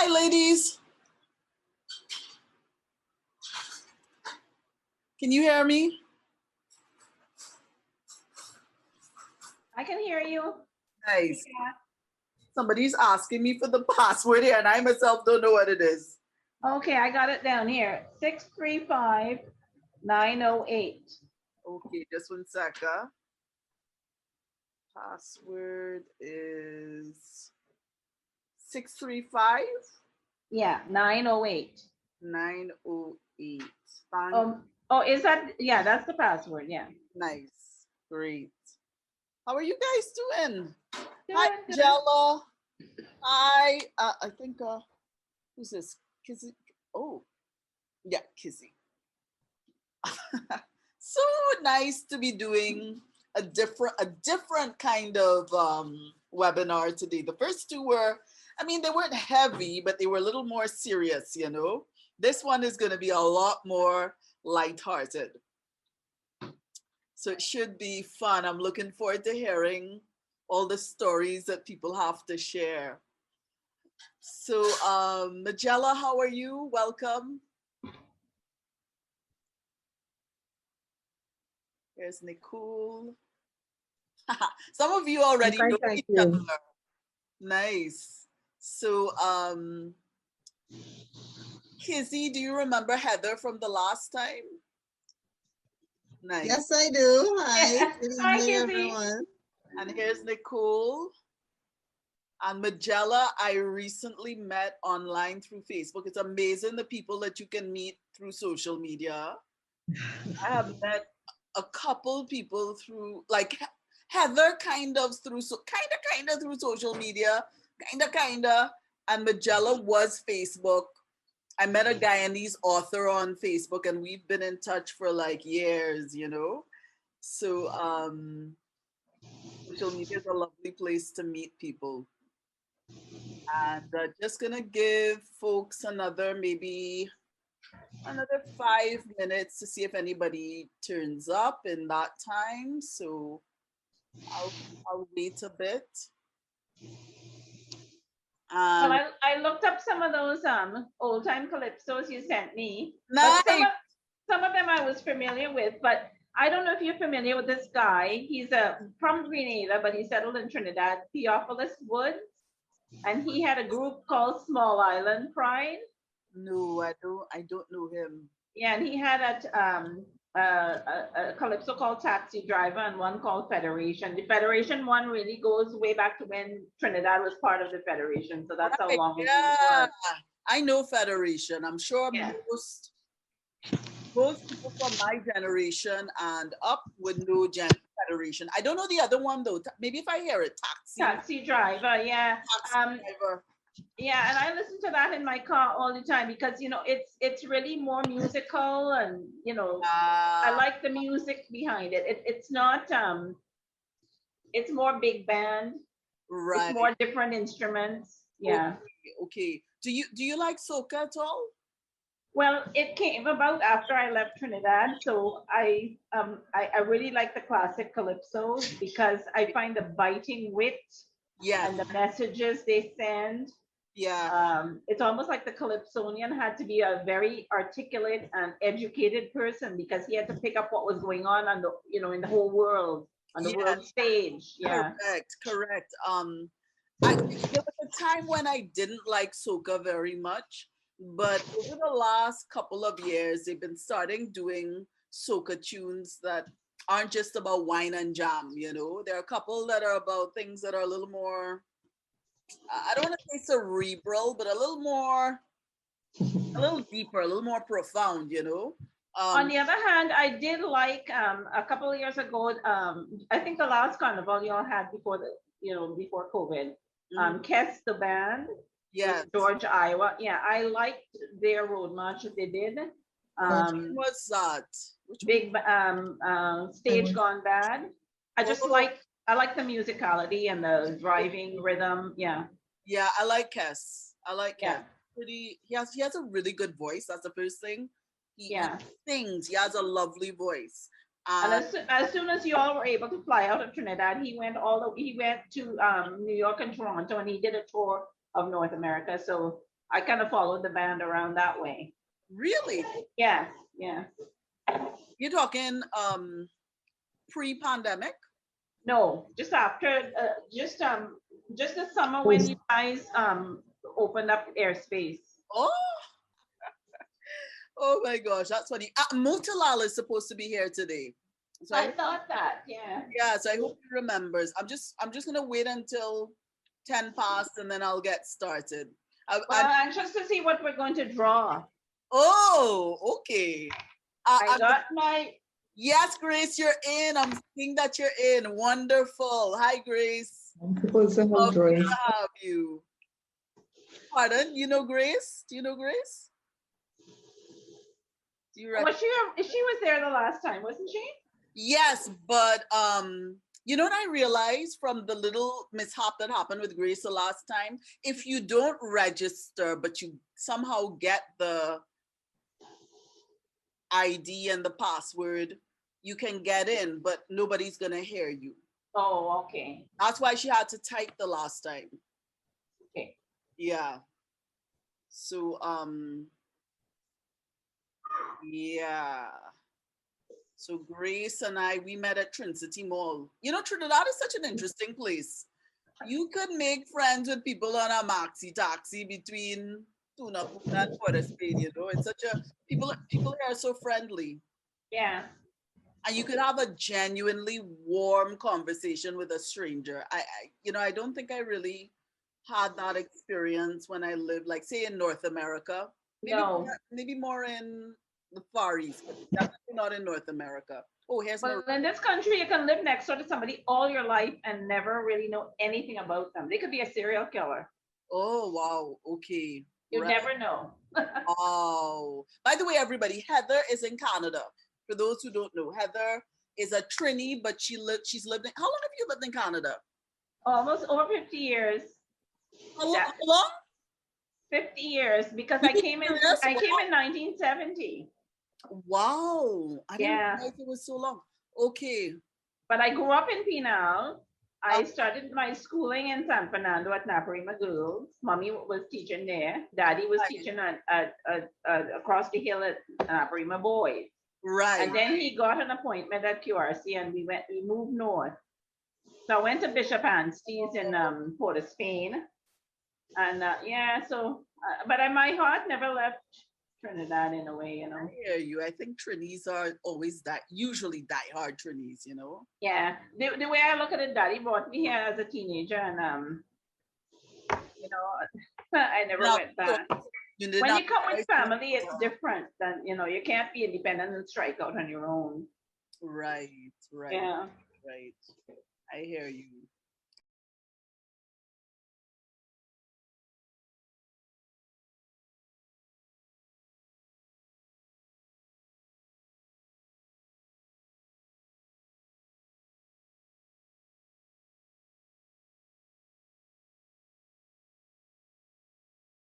Hi, ladies. Can you hear me? I can hear you. Nice. Somebody's asking me for the password here, and I myself don't know what it is. Okay, I got it down here. 635-908. Okay, just 1 second. Password is 635. Yeah, 908. 908. Oh, is that? Yeah, that's the password. Yeah. Nice. Great. How are you guys doing? Good, Hi, good. Jella. Hi. I think, who's this? Kizzy. Oh, yeah, Kizzy. So nice to be doing a different kind of webinar today. The first two were, I mean, they weren't heavy, but they were a little more serious, you know. This one is going to be a lot more lighthearted. So it should be fun. I'm looking forward to hearing all the stories that people have to share. So, Majella, how are you? Welcome. Here's Nicole. Some of you already know each other. Nice. So, Kizzy, do you remember Heather from the last time? Nice. Yes, I do. Hi. Good Hi, evening, Kizzy. everyone. And here's Nicole. And Majella, I recently met online through Facebook. It's amazing the people that you can meet through social media. I have met a couple people through, like Heather, kind of through social media, kind of. And Majella was Facebook. I met a Guyanese author on Facebook, and we've been in touch for like years, you know. So social media is a lovely place to meet people. And just gonna give folks maybe another 5 minutes to see if anybody turns up in that time. So I'll wait a bit. Well, I looked up some of those old time calypsos you sent me. Nice. But some of them I was familiar with, but I don't know if you're familiar with this guy. He's from Grenada, but he settled in Trinidad, Theophilus Woods. And he had a group called Small Island Pride. No, I don't know him. Yeah, and he had a calypso called Taxi Driver and one called Federation. The Federation one really goes way back to when Trinidad was part of the Federation. So that's how long it was. I know Federation. I'm sure most people from my generation and up would know Federation. I don't know the other one though. Maybe if I hear it, Taxi Driver, yeah. Taxi Driver. Yeah, and I listen to that in my car all the time because it's really more musical and I like the music behind it. It's not it's more big band. Right. It's more different instruments. Yeah. Okay. Do you like soca at all? Well, it came about after I left Trinidad, so I really like the classic calypso because I find the biting wit and the messages they send. Yeah. It's almost like the calypsonian had to be a very articulate and educated person because he had to pick up what was going on in the whole world, on the world stage. Yeah. Correct. There was a time when I didn't like soca very much, but over the last couple of years, they've been starting doing soca tunes that aren't just about wine and jam. You know, there are a couple that are about things that are a little more, I don't want to say cerebral, but a little deeper, a little more profound, you know. On the other hand, I did like a couple of years ago. I think the last carnival you all had before COVID. Kes the band. Yes. George, Iowa. Yeah, I liked their road march that they did. What's that? Big stage gone bad. I like the musicality and the driving rhythm. Yeah. Yeah, I like Kes. Kes. He has a really good voice. That's the first thing. He sings. He has a lovely voice. And as soon as you all were able to fly out of Trinidad, he went to New York and Toronto, and he did a tour of North America. So I kind of followed the band around that way. Really? Yeah, yeah. You're talking pre-pandemic? No, just after, just the summer when you guys opened up airspace. Oh, oh my gosh, that's funny. Mutalal is supposed to be here today. So I thought that, yeah. yeah, so I hope he remembers. I'm just gonna wait until 10 past and then I'll get started. Well, I'm anxious to see what we're going to draw. Oh, okay. I got my. Yes, Grace, you're in. I'm seeing that you're in. Wonderful. Hi, Grace. I'm supposed to have Lovely drawing. to have you. Pardon? You know Grace? Do you know Grace? Do you Was she was there the last time, wasn't she? Yes, but you know what I realized from the little mishap that happened with Grace the last time? If you don't register, but you somehow get the ID and the password, you can get in, but nobody's gonna hear you. Oh, okay. That's why she had to type the last time. Okay. Yeah. So yeah. So Grace and I, we met at Trinity Mall. You know, Trinidad is such an interesting place. You could make friends with people on a maxi taxi between Tuna and Port of Spain, you know. It's such a people here are so friendly. Yeah. And you could have a genuinely warm conversation with a stranger. I don't think I really had that experience when I lived, like, say, in North America. Maybe more in the Far East, but definitely not in North America. Oh, here's Well, in this country, you can live next door to somebody all your life and never really know anything about them. They could be a serial killer. Oh, wow. Okay. You Right. never know. Oh, by the way, everybody, Heather is in Canada. For those who don't know, Heather is a Trini, but she's lived in, how long have you lived in Canada? Almost over 50 years. How long? 50 years, because I came in 1970. Wow. I didn't Yeah. realize it was so long. Okay. But I grew up in Pinal. I started my schooling in San Fernando at Naparima Girls. Mommy was teaching there. Daddy was teaching at across the hill at Naparima Boys. Right. And then he got an appointment at QRC and we moved north. So I went to Bishop Anstey's in Port of Spain. And but my heart never left Trinidad in a way, you know. I hear you. I think Trinis are always usually die-hard Trinis, you know. Yeah, the way I look at it, Daddy brought me here as a teenager, and I never went back. When you come with family, it's different. Than you can't be independent and strike out on your own. Right. Yeah. Right. I hear you.